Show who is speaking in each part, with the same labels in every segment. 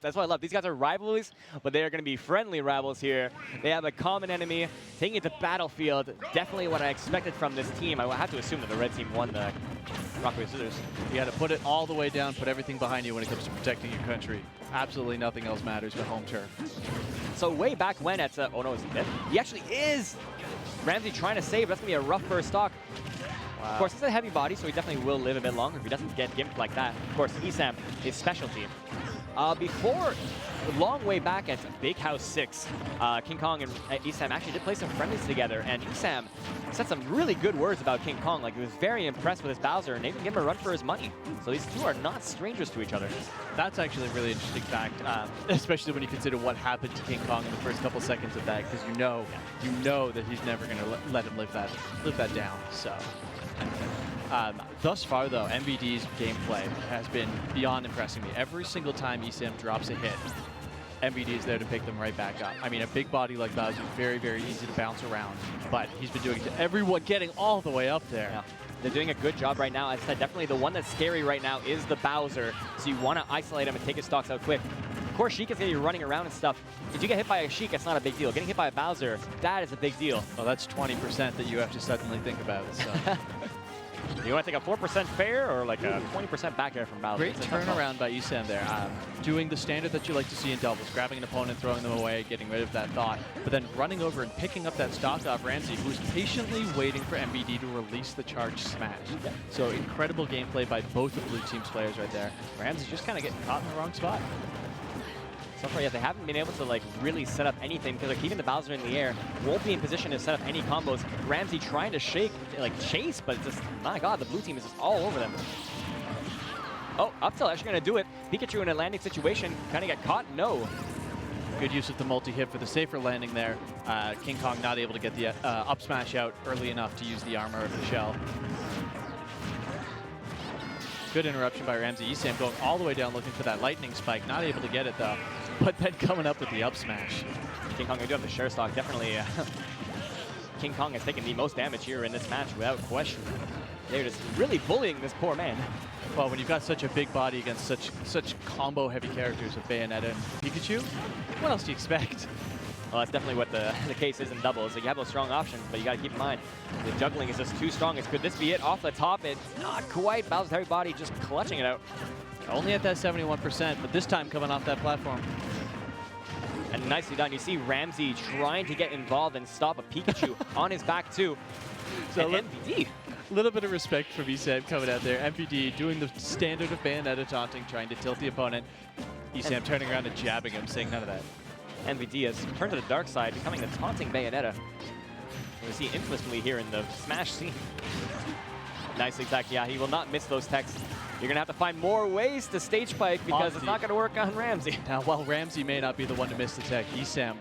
Speaker 1: That's what I love. These guys are rivals, but they are going to be friendly rivals here. They have a common enemy, taking it to battlefield. Definitely what I expected from this team. I have to assume that the red team won the rock, paper, scissors.
Speaker 2: You got to put it all the way down, put everything behind you when it comes to protecting your country. Absolutely nothing else matters but home turf.
Speaker 1: So way back when at, oh no, is he dead? He actually is! Ramzy trying to save, that's going to be a rough first stock. Wow. Of course, he's a heavy body, so he definitely will live a bit longer if he doesn't get gimped like that. Of course, ESAM, his specialty. Before, long way back at Big House 6, KingKong and ESAM actually did play some friendlies together, and ESAM said some really good words about KingKong. Like, he was very impressed with his Bowser, and even gave him a run for his money. So these two are not strangers to each other. That's actually a really interesting fact, especially when you consider what happened to KingKong in the first couple seconds of that, because you know that he's never going to let him live that down. So. Thus far, though, MVD's gameplay has been beyond impressing me. Every single time ESAM drops a hit, MVD is there to pick them right back up. I mean, a big body like Bowser is very, very easy to bounce around, but he's been doing it to everyone, getting all the way up there. Yeah. They're doing a good job right now. As I said, definitely the one that's scary right now is the Bowser, so you want to isolate him and take his stocks out quick. Of course, Sheik is going to be running around and stuff. If you get hit by a Sheik, it's not a big deal. Getting hit by a Bowser, that is a big deal. Well, that's 20% that you have to suddenly think about. So. You want to take a 4% fair or like a 20% back air from Bowser? Great turnaround by ESAM there. Doing the standard that you like to see in doubles, grabbing an opponent, throwing them away, getting rid of that thought, but then running over and picking up that stock off Ramzy, who's patiently waiting for MVD to release the charge smash. Yeah. So incredible gameplay by both of Blue Team's players right there. Ramzy's just kind of getting caught in the wrong spot. So far, yeah, they haven't been able to like really set up anything because they're keeping the Bowser in the air. Won't be in position to set up any combos. Ramzy trying to chase, but just, my God, the blue team is just all over them. Oh, up tilt actually going to do it. Pikachu in a landing situation, kind of get caught? No. Good use of the multi-hit for the safer landing there. KingKong not able to get the up smash out early enough to use the armor of the shell. Good interruption by Ramzy. ESAM going all the way down looking for that lightning spike. Not able to get it though. But then coming up with the up smash. KingKong, they do have the share stock. Definitely KingKong has taken the most damage here in this match without question. They're just really bullying this poor man. Well, when you've got such a big body against such combo heavy characters with Bayonetta and Pikachu, what else do you expect? Well, that's definitely what the case is in doubles. So you have those strong options, but you got to keep in mind, the juggling is just too strong. Could this be it? Off the top, it's not quite. Bowser's heavy body just clutching it out. Only at that 71%, but this time coming off that platform. And nicely done. You see Ramzy trying to get involved and stop a Pikachu on his back too. So MVD. A little bit of respect from ESAM coming out there. MVD doing the standard of Bayonetta taunting, trying to tilt the opponent. ESAM turning around and jabbing him, saying none of that. MVD has turned to the dark side, becoming the taunting Bayonetta. We see infamously here in the Smash scene. Nicely tech. Yeah, he will not miss those techs. You're going to have to find more ways to stage spike because it's not going to work on Ramzy. Now, while Ramzy may not be the one to miss the tech, ESAM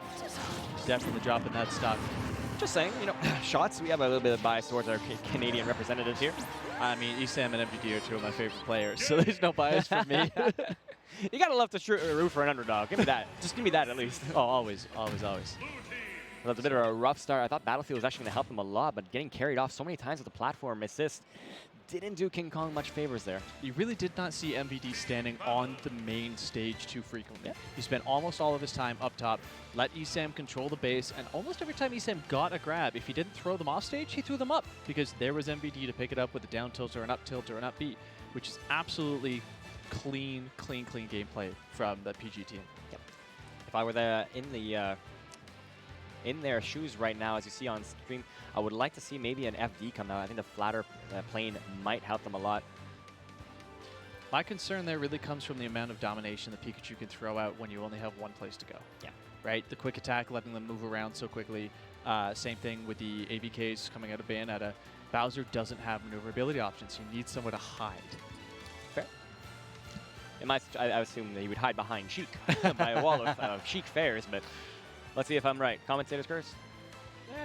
Speaker 1: definitely dropping that stock. Just saying, you know, shots, we have a little bit of bias towards our Canadian representatives here. I mean, ESAM and MVD are two of my favorite players, so there's no bias from me. You got to love to root for an underdog. Give me that. Just give me that at least. Oh, always, always, always. Well, that's a bit of a rough start. I thought Battlefield was actually going to help him a lot, but getting carried off so many times with the platform assist didn't do KingKong much favors there. You really did not see MVD standing on the main stage too frequently. Yeah. He spent almost all of his time up top, let ESAM control the base, and almost every time ESAM got a grab, if he didn't throw them off stage, he threw them up, because there was MVD to pick it up with a down tilt or an up tilt or an up beat, which is absolutely clean gameplay from the PG team. Yep. If I were in their shoes right now, as you see on stream, I would like to see maybe an FD come out. I think the flatter plane might help them a lot. My concern there really comes from the amount of domination that Pikachu can throw out when you only have one place to go. Yeah. Right? The quick attack, letting them move around so quickly. Same thing with the ABKs coming out of Bayonetta. Bowser doesn't have maneuverability options. You need somewhere to hide. Fair. I assume that he would hide behind Sheik by a wall of Sheik fairs, but let's see if I'm right. Commentator's curse?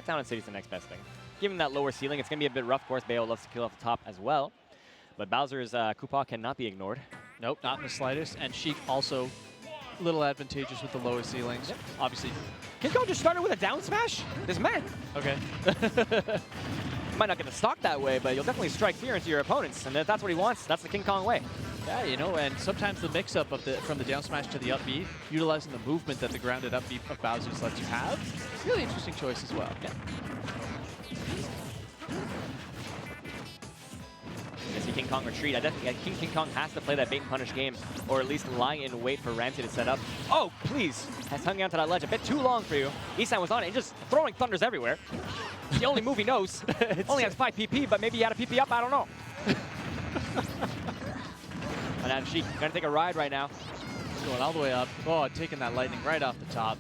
Speaker 1: Town and City's the next best thing. Given that lower ceiling, it's going to be a bit rough. Of course, Bayo loves to kill off the top as well. But Bowser's Koopa cannot be ignored. Nope, not in the slightest. And Sheik also a little advantageous with the lower ceilings. Yep. Obviously. KingKong just started with a down smash? This man. Okay.
Speaker 3: might not get the stock that way, but you'll definitely strike fear into your opponents, and if that's what he wants, that's the KingKong way.
Speaker 1: Yeah, you know, and sometimes the mix-up from the down smash to the up B, utilizing the movement that the grounded up B of Bowser's lets you have, really interesting choice as well.
Speaker 3: Yeah. I see KingKong retreat. I definitely think KingKong has to play that bait and punish game, or at least lie in wait for Ramzy to set up. Oh, please! Has hung on to that ledge a bit too long for you. ESAM was on it and just throwing thunders everywhere. It's the only move he knows. Only has 5 PP, but maybe he had a PP up, I don't know. And now Sheik gonna take a ride right now.
Speaker 1: Going all the way up. Oh, taking that lightning right off the top.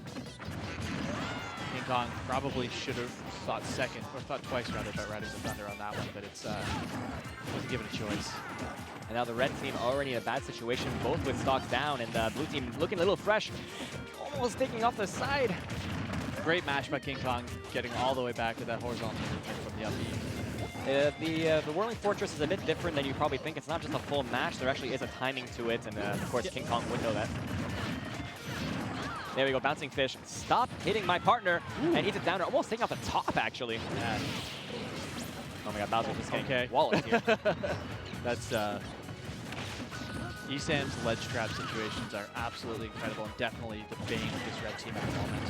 Speaker 1: KingKong probably should have thought second, or thought twice rather, about riding the thunder on that one, but it's wasn't given a choice.
Speaker 3: And now the red team already in a bad situation, both with stocks down, and the blue team looking a little fresh, almost taking off the side.
Speaker 1: Great match by KingKong, getting all the way back to that horizontal movement from the up B.
Speaker 3: The Whirling Fortress is a bit different than you probably think. It's not just a full match. There actually is a timing to it, and of course KingKong would know that. There we go, bouncing fish. Stop hitting my partner. Ooh. And eats it down, almost taking off the top, actually.
Speaker 1: Yeah.
Speaker 3: Oh my god, Bowser just getting walloped here.
Speaker 1: That's ESAM's ledge trap situations are absolutely incredible, and definitely the bane of this red team at the moment.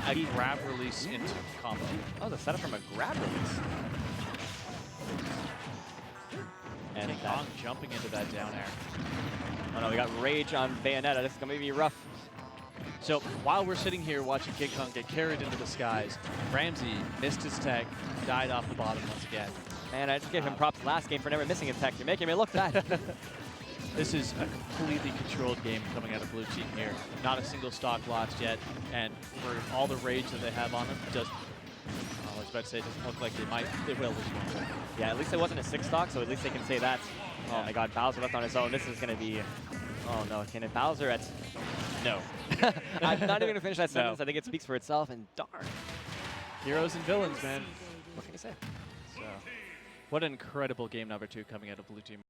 Speaker 1: A grab release into combo.
Speaker 3: Oh, the setup from a grab release.
Speaker 1: And KingKong jumping into that down air.
Speaker 3: Oh no, we got Rage on Bayonetta. This is going to be rough.
Speaker 1: So while we're sitting here watching KingKong get carried into the skies, Ramzy missed his tech, died off the bottom once again.
Speaker 3: Man, I just gave him props last game for never missing a tech. You're making me look bad.
Speaker 1: This is a completely controlled game coming out of blue team here. Not a single stock lost yet, and for all the rage that they have on them, I was about to say, it doesn't look like they will lose one.
Speaker 3: Yeah, at least it wasn't a 6 stock, so at least they can say that. Yeah. Oh my god, Bowser left on his own. This is going to be... Oh no, can it Bowser at... No. I'm not even going to finish that sentence. No. I think it speaks for itself, and darn.
Speaker 1: Heroes and villains, man.
Speaker 3: What can you say?
Speaker 1: So, what an incredible game number 2 coming out of blue team.